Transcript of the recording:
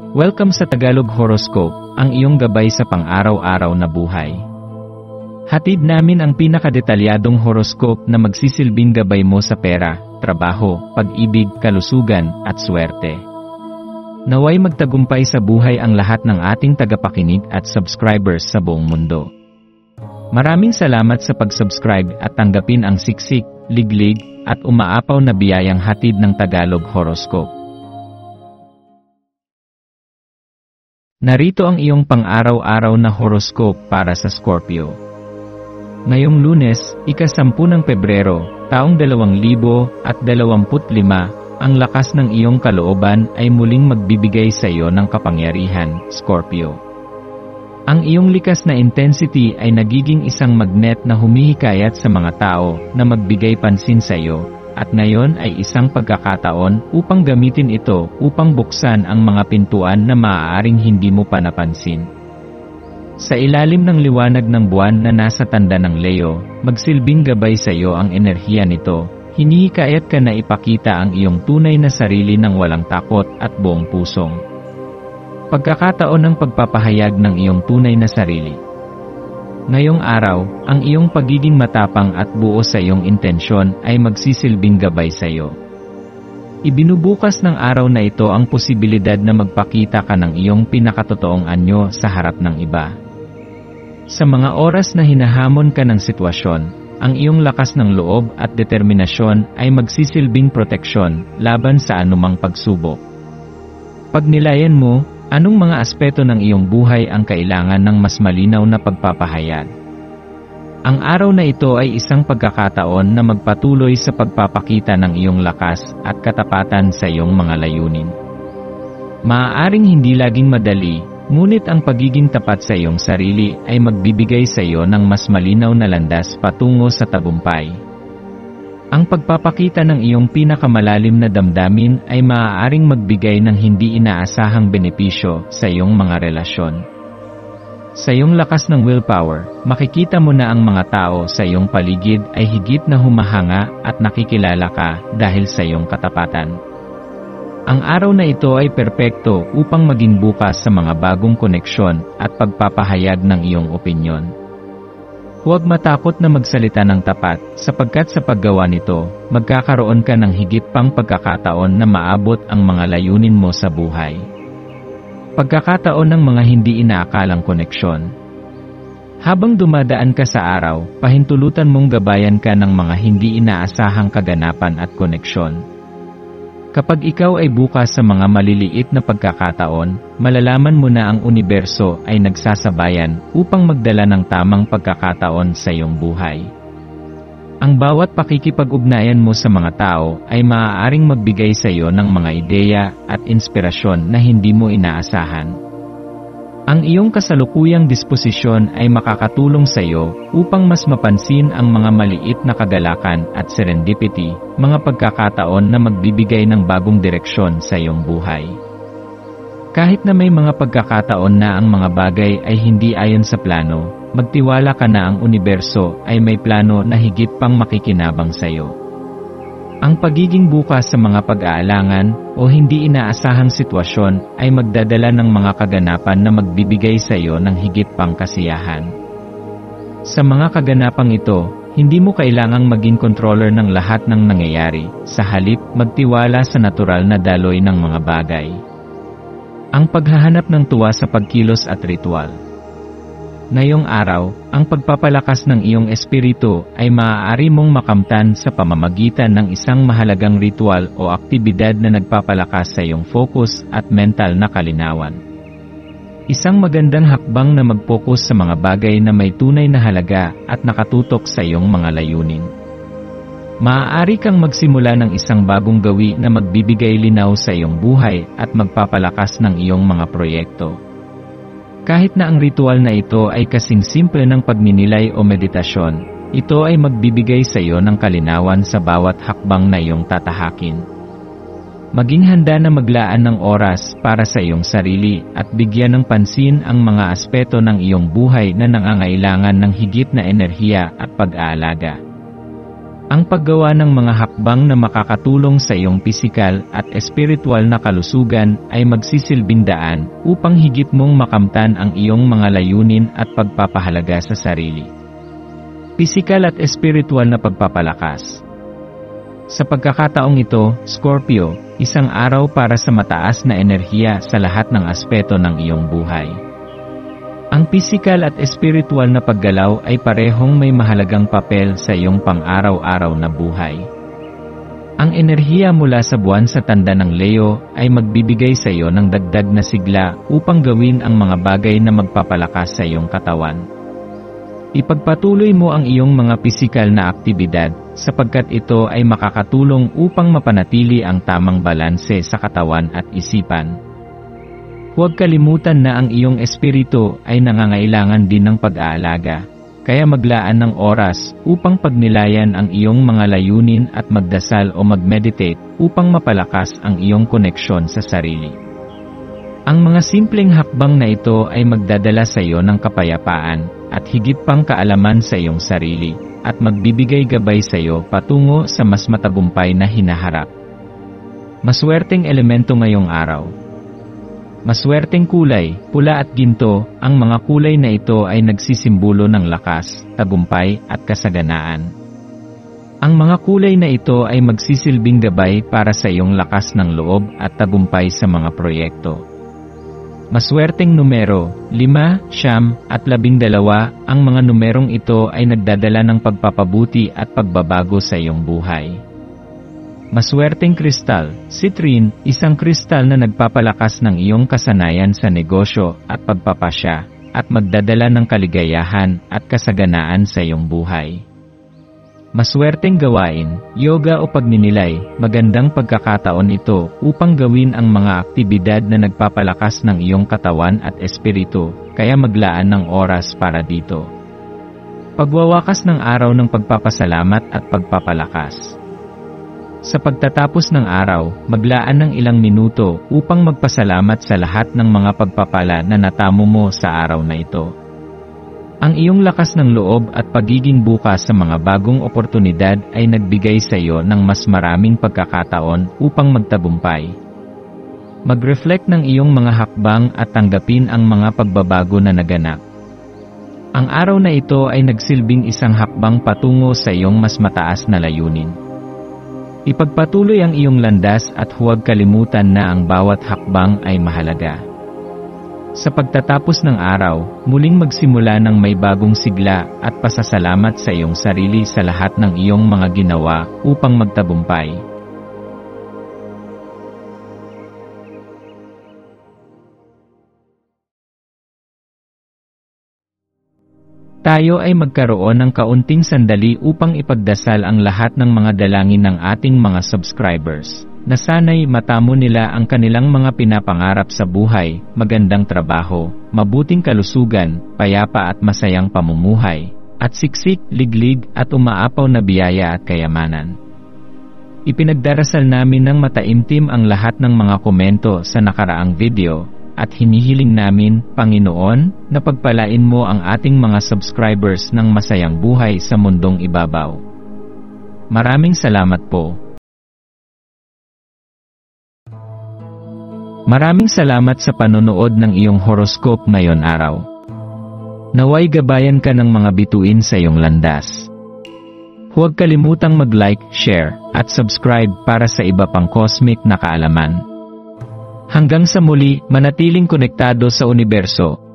Welcome sa Tagalog Horoscope, ang iyong gabay sa pang-araw-araw na buhay. Hatid namin ang pinakadetalyadong horoscope na magsisilbing gabay mo sa pera, trabaho, pag-ibig, kalusugan, at swerte. Naway magtagumpay sa buhay ang lahat ng ating tagapakinig at subscribers sa buong mundo. Maraming salamat sa pag-subscribe at tanggapin ang siksik, liglig, at umaapaw na biyayang hatid ng Tagalog Horoscope. Narito ang iyong pang-araw-araw na horoscope para sa Scorpio. Ngayong Lunes, ika-10 ng Pebrero, taong 2025, ang lakas ng iyong kalooban ay muling magbibigay sa iyo ng kapangyarihan, Scorpio. Ang iyong likas na intensity ay nagiging isang magnet na humihikayat sa mga tao na magbigay pansin sa iyo, at ngayon ay isang pagkakataon upang gamitin ito upang buksan ang mga pintuan na maaaring hindi mo pa napansin. Sa ilalim ng liwanag ng buwan na nasa tanda ng Leo, magsilbing gabay sa iyo ang enerhiya nito. Hinihikayat ka na ipakita ang iyong tunay na sarili ng walang takot at buong pusong. Pagkakataon ng pagpapahayag ng iyong tunay na sarili. Ngayong araw, ang iyong pagiging matapang at buo sa iyong intensyon ay magsisilbing gabay sa iyo. Ibinubukas ng araw na ito ang posibilidad na magpakita ka ng iyong pinakatotoong anyo sa harap ng iba. Sa mga oras na hinahamon ka ng sitwasyon, ang iyong lakas ng loob at determinasyon ay magsisilbing proteksyon laban sa anumang pagsubok. Pagnilayan mo, anong mga aspeto ng iyong buhay ang kailangan ng mas malinaw na pagpapahayag? Ang araw na ito ay isang pagkakataon na magpatuloy sa pagpapakita ng iyong lakas at katapatan sa iyong mga layunin. Maaaring hindi laging madali, ngunit ang pagiging tapat sa iyong sarili ay magbibigay sa iyo ng mas malinaw na landas patungo sa tagumpay. Ang pagpapakita ng iyong pinakamalalim na damdamin ay maaaring magbigay ng hindi inaasahang benepisyo sa iyong mga relasyon. Sa iyong lakas ng willpower, makikita mo na ang mga tao sa iyong paligid ay higit na humahanga at nakikilala ka dahil sa iyong katapatan. Ang araw na ito ay perpekto upang maging bukas sa mga bagong koneksyon at pagpapahayag ng iyong opinyon. Huwag matakot na magsalita ng tapat, sapagkat sa paggawa nito, magkakaroon ka ng higit pang pagkakataon na maabot ang mga layunin mo sa buhay. Pagkakataon ng mga hindi inaakalang koneksyon. Habang dumadaan ka sa araw, pahintulutan mong gabayan ka ng mga hindi inaasahang kaganapan at koneksyon. Kapag ikaw ay bukas sa mga maliliit na pagkakataon, malalaman mo na ang universo ay nagsasabayan upang magdala ng tamang pagkakataon sa iyong buhay. Ang bawat pakikipag-ugnayan mo sa mga tao ay maaaring magbigay sa iyo ng mga ideya at inspirasyon na hindi mo inaasahan. Ang iyong kasalukuyang disposisyon ay makakatulong sa iyo upang mas mapansin ang mga maliit na kagalakan at serendipity, mga pagkakataon na magbibigay ng bagong direksyon sa iyong buhay. Kahit na may mga pagkakataon na ang mga bagay ay hindi ayon sa plano, magtiwala ka na ang universo ay may plano na higit pang makikinabang sa iyo. Ang pagiging bukas sa mga pag-aalangan o hindi inaasahang sitwasyon ay magdadala ng mga kaganapan na magbibigay sa iyo ng higit pang kasiyahan. Sa mga kaganapang ito, hindi mo kailangang maging controller ng lahat ng nangyayari, sa halip magtiwala sa natural na daloy ng mga bagay. Ang paghahanap ng tuwa sa pagkilos at ritual. Ngayong araw, ang pagpapalakas ng iyong espiritu ay maaari mong makamtan sa pamamagitan ng isang mahalagang ritual o aktibidad na nagpapalakas sa iyong focus at mental na kalinawan. Isang magandang hakbang na mag-focus sa mga bagay na may tunay na halaga at nakatutok sa iyong mga layunin. Maaari kang magsimula ng isang bagong gawi na magbibigay linaw sa iyong buhay at magpapalakas ng iyong mga proyekto. Kahit na ang ritual na ito ay kasing simple ng pagninilay o meditasyon, ito ay magbibigay sa iyo ng kalinawan sa bawat hakbang na iyong tatahakin. Maging handa na maglaan ng oras para sa iyong sarili at bigyan ng pansin ang mga aspeto ng iyong buhay na nangangailangan ng higit na enerhiya at pag-aalaga. Ang paggawa ng mga hakbang na makakatulong sa iyong pisikal at espiritual na kalusugan ay magsisilbing daan upang higit mong makamtan ang iyong mga layunin at pagpapahalaga sa sarili. Pisikal at espiritual na pagpapalakas. Sa pagkakataong ito, Scorpio, isang araw para sa mataas na enerhiya sa lahat ng aspeto ng iyong buhay. Ang pisikal at espiritual na paggalaw ay parehong may mahalagang papel sa iyong pang-araw-araw na buhay. Ang enerhiya mula sa buwan sa tanda ng Leo ay magbibigay sa iyo ng dagdag na sigla upang gawin ang mga bagay na magpapalakas sa iyong katawan. Ipagpatuloy mo ang iyong mga pisikal na aktibidad sapagkat ito ay makakatulong upang mapanatili ang tamang balanse sa katawan at isipan. Huwag kalimutan na ang iyong espiritu ay nangangailangan din ng pag-aalaga, kaya maglaan ng oras upang pagnilayan ang iyong mga layunin at magdasal o mag-meditate upang mapalakas ang iyong koneksyon sa sarili. Ang mga simpleng hakbang na ito ay magdadala sa iyo ng kapayapaan at higit pang kaalaman sa iyong sarili at magbibigay gabay sa iyo patungo sa mas matagumpay na hinaharap. Maswerteng elemento ngayong araw. Maswerteng kulay, pula at ginto, ang mga kulay na ito ay nagsisimbolo ng lakas, tagumpay at kasaganaan. Ang mga kulay na ito ay magsisilbing gabay para sa iyong lakas ng loob at tagumpay sa mga proyekto. Maswerteng numero, 5, 9, at 12, ang mga numerong ito ay nagdadala ng pagpapabuti at pagbabago sa iyong buhay. Maswerteng kristal, citrine, isang kristal na nagpapalakas ng iyong kasanayan sa negosyo at pagpapasya, at magdadala ng kaligayahan at kasaganaan sa iyong buhay. Maswerteng gawain, yoga o pagninilay, magandang pagkakataon ito upang gawin ang mga aktibidad na nagpapalakas ng iyong katawan at espiritu, kaya maglaan ng oras para dito. Pagwawakas ng araw ng pagpapasalamat at pagpapalakas. Sa pagtatapos ng araw, maglaan ng ilang minuto upang magpasalamat sa lahat ng mga pagpapala na natamo mo sa araw na ito. Ang iyong lakas ng loob at pagiging bukas sa mga bagong oportunidad ay nagbigay sa iyo ng mas maraming pagkakataon upang magtagumpay. Mag-reflect ng iyong mga hakbang at tanggapin ang mga pagbabago na naganap. Ang araw na ito ay nagsilbing isang hakbang patungo sa iyong mas mataas na layunin. Ipagpatuloy ang iyong landas at huwag kalimutan na ang bawat hakbang ay mahalaga. Sa pagtatapos ng araw, muling magsimula ng may bagong sigla at pasasalamat sa iyong sarili sa lahat ng iyong mga ginawa upang magtagumpay. Tayo ay magkaroon ng kaunting sandali upang ipagdasal ang lahat ng mga dalangin ng ating mga subscribers, na sana'y matamo nila ang kanilang mga pinapangarap sa buhay, magandang trabaho, mabuting kalusugan, payapa at masayang pamumuhay, at siksik, liglig at umaapaw na biyaya at kayamanan. Ipinagdarasal namin ng mataimtim ang lahat ng mga komento sa nakaraang video, at hinihiling namin, Panginoon, na pagpalain mo ang ating mga subscribers ng masayang buhay sa mundong ibabaw. Maraming salamat po. Maraming salamat sa panonood ng iyong horoscope ngayon araw. Naway gabayan ka ng mga bituin sa iyong landas. Huwag kalimutang mag-like, share, at subscribe para sa iba pang cosmic na kaalaman. Hanggang sa muli, manatiling konektado sa universo.